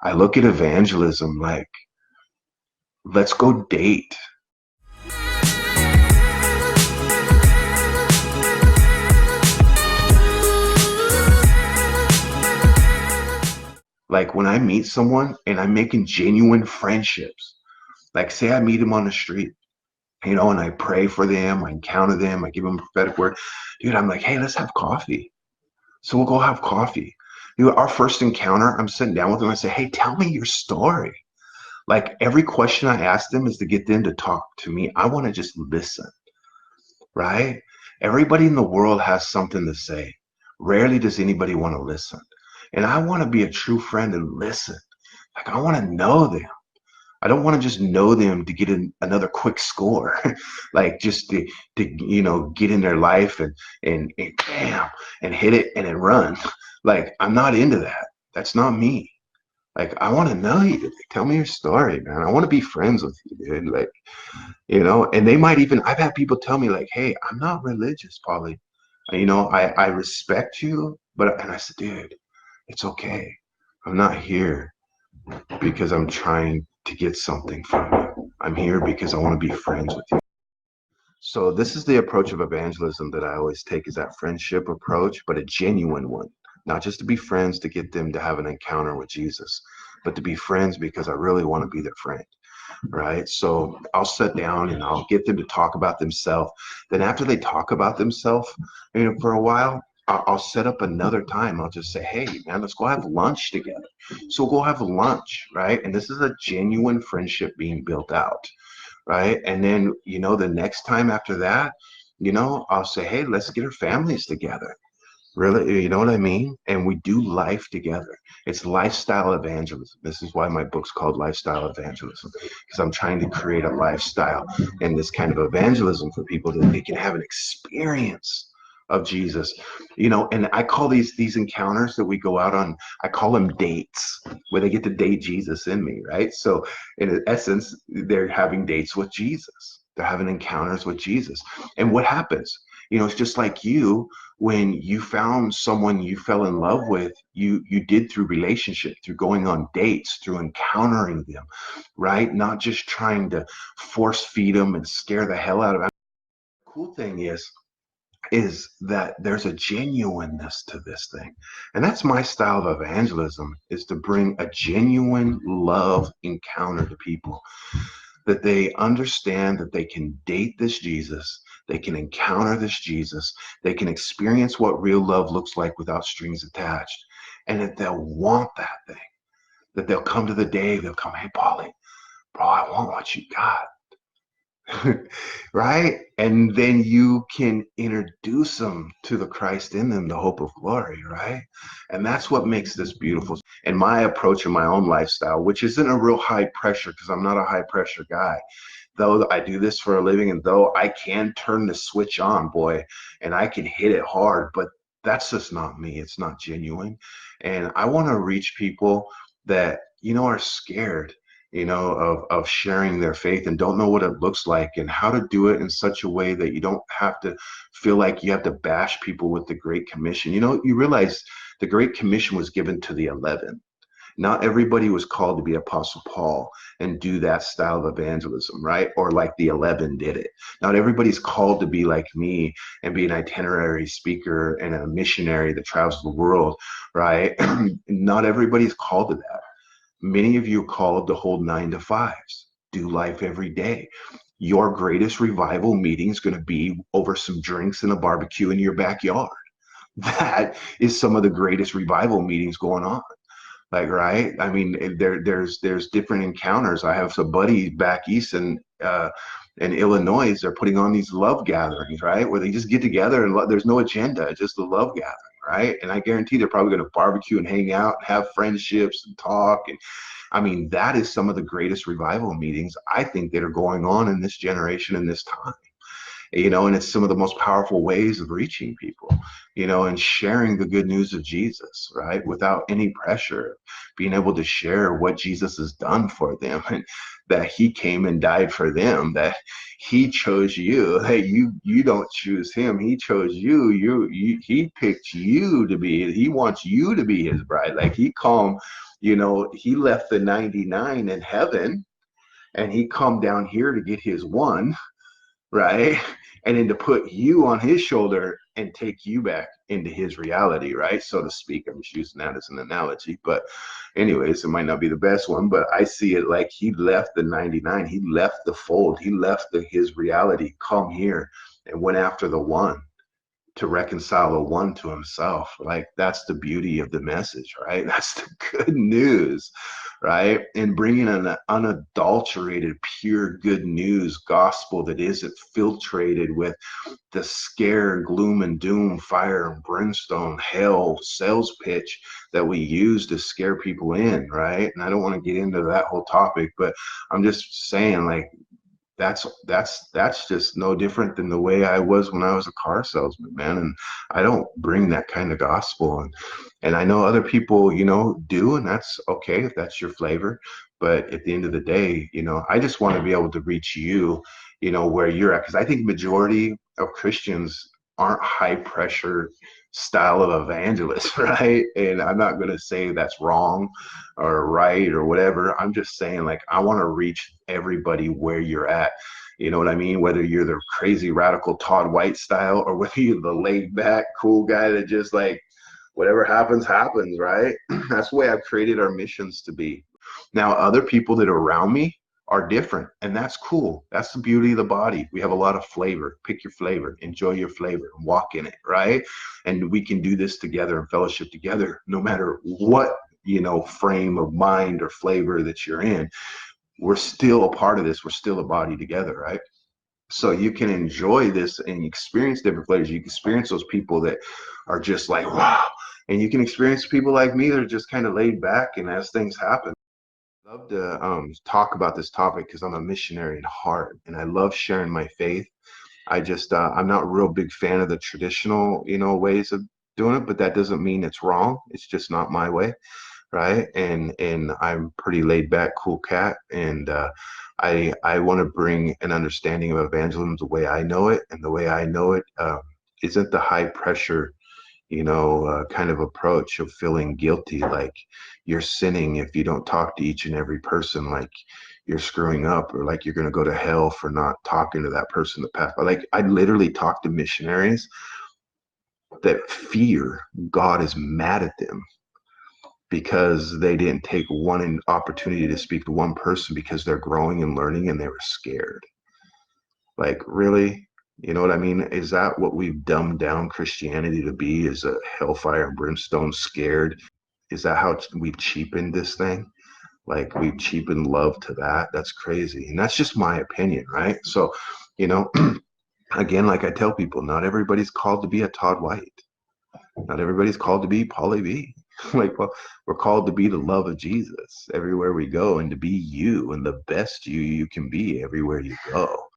I look at evangelism like, let's go date. Like when I meet someone and I'm making genuine friendships, like say I meet them on the street, and I pray for them, I encounter them, I give them a prophetic word. Dude, I'm like, hey, let's have coffee. So we'll go have coffee. Dude, our first encounter, I'm sitting down with them. I say, hey, tell me your story. Like every question I ask them is to get them to talk to me. I want to just listen, right? Everybody in the world has something to say. Rarely does anybody want to listen. And I want to be a true friend and listen. Like I want to know them. I don't want to just know them to get another quick score, like just to get in their life and bam and hit it and then run. Like I'm not into that. That's not me. Like I want to know you. Like, tell me your story, man. I want to be friends with you, dude. Like and they might even. I've had people tell me like, "Hey, I'm not religious, Pauly. I respect you, but," and I said, "Dude, it's okay. I'm not here because I'm trying to get something from you. I'm here because I want to be friends with you." So this is the approach of evangelism that I always take, is that friendship approach, but a genuine one. Not just to be friends to get them to have an encounter with Jesus, but to be friends because I really want to be their friend, right? So I'll sit down and I'll get them to talk about themselves. Then after they talk about themselves, for a while, I'll set up another time. I'll just say, hey, man, let's go have lunch together. So we'll go have lunch, right? And this is a genuine friendship being built out, right? And then, the next time after that, I'll say, hey, let's get our families together. Really, you know what I mean? And we do life together. It's lifestyle evangelism. This is why my book's called Lifestyle Evangelism, because I'm trying to create a lifestyle and this kind of evangelism for people that they can have an experience of Jesus. And I call these encounters that we go out on, I call them dates, where they get to date Jesus in me, right? So in essence, they're having dates with Jesus. They're having encounters with Jesus. And what happens? It's just like you, when you found someone you fell in love with, you did through relationship, through going on dates, through encountering them, right? Not just trying to force feed them and scare the hell out of them. The cool thing is that there's a genuineness to this thing. And that's my style of evangelism, is to bring a genuine love encounter to people, that they understand that they can date this Jesus, they can encounter this Jesus, they can experience what real love looks like without strings attached, and that they'll want that thing, that they'll come to the day, they'll come, hey, Pauly, bro, I want what you got. Right? And then you can introduce them to the Christ in them, the hope of glory, right? And that's what makes this beautiful. And my approach in my own lifestyle, which isn't a real high pressure, because I'm not a high pressure guy, though I do this for a living, and though I can turn the switch on, boy, and I can hit it hard, but that's just not me. It's not genuine. And I want to reach people that, are scared, of sharing their faith and don't know what it looks like, and how to do it in such a way that you don't have to feel like you have to bash people with the Great Commission. You realize the Great Commission was given to the 11. Not everybody was called to be Apostle Paul and do that style of evangelism, right? Or like the 11 did it. Not everybody's called to be like me and be an itinerary speaker and a missionary that travels the world, right? Not everybody's called to that. Many of you are called to hold 9-to-5s, do life every day. Your greatest revival meeting is going to be over some drinks and a barbecue in your backyard. That is some of the greatest revival meetings going on. Like, right? I mean, there's different encounters. I have some buddies back east in Illinois. They're putting on these love gatherings, right? Where they just get together and there's no agenda, just the love gathering, right? And I guarantee they're probably going to barbecue and hang out and have friendships and talk. And I mean, that is some of the greatest revival meetings I think that are going on in this generation in this time. and it's some of the most powerful ways of reaching people, and sharing the good news of Jesus, right? Without any pressure, being able to share what Jesus has done for them, and that he came and died for them, that he chose you. Hey, you don't choose him. He chose you. He picked you to be, he wants you to be his bride. Like he left the 99 in heaven and he come down here to get his one, right? And then to put you on his shoulder and take you back into his reality, right? So to speak. I'm just using that as an analogy. But anyways, it might not be the best one, but I see it like he left the 99, he left the fold, he left his reality, come here and went after the one to reconcile the one to himself. Like that's the beauty of the message, right? That's the good news, right? And bringing an unadulterated, pure good news gospel that isn't filtrated with the scare, gloom and doom, fire and brimstone, hell sales pitch that we use to scare people in, right? And I don't want to get into that whole topic, but I'm just saying, like, that's just no different than the way I was when I was a car salesman, man. And I don't bring that kind of gospel, and I know other people, do, and that's okay if that's your flavor. But at the end of the day, I just want to be able to reach you, where you're at, because I think majority of Christians aren't high pressure style of evangelists, right? And I'm not going to say that's wrong or right or whatever. I'm just saying, like, I want to reach everybody where you're at. You know what I mean? Whether you're the crazy radical Todd White style or whether you're the laid back cool guy that just like whatever happens, happens, right? That's the way I've created our missions to be. Now, other people that are around me are different, and that's cool. That's the beauty of the body. We have a lot of flavor. Pick your flavor, enjoy your flavor, and walk in it, right? And we can do this together and fellowship together, no matter what, frame of mind or flavor that you're in. We're still a part of this. We're still a body together, right? So you can enjoy this and experience different flavors. You can experience those people that are just like, wow. And you can experience people like me that are just kind of laid back and as things happen. I love to talk about this topic because I'm a missionary at heart and I love sharing my faith. I'm not a real big fan of the traditional, ways of doing it, but that doesn't mean it's wrong. It's just not my way, right? And I'm pretty laid back, cool cat, and I want to bring an understanding of evangelism the way I know it, and the way I know it isn't the high pressure, kind of approach of feeling guilty, like you're sinning if you don't talk to each and every person, like you're screwing up, or like you're going to go to hell for not talking to that person the past. But like I literally talk to missionaries that fear God is mad at them because they didn't take one opportunity to speak to one person because they're growing and learning and they were scared. Like, really? You know what I mean? Is that what we've dumbed down Christianity to be? Is a hellfire and brimstone scared? Is that how we've cheapened this thing? Like we've cheapened love to that? That's crazy. And that's just my opinion, right? So, you know, again, like I tell people, not everybody's called to be a Todd White. Not everybody's called to be PaulyB. Like, well, we're called to be the love of Jesus everywhere we go and to be you and the best you can be everywhere you go.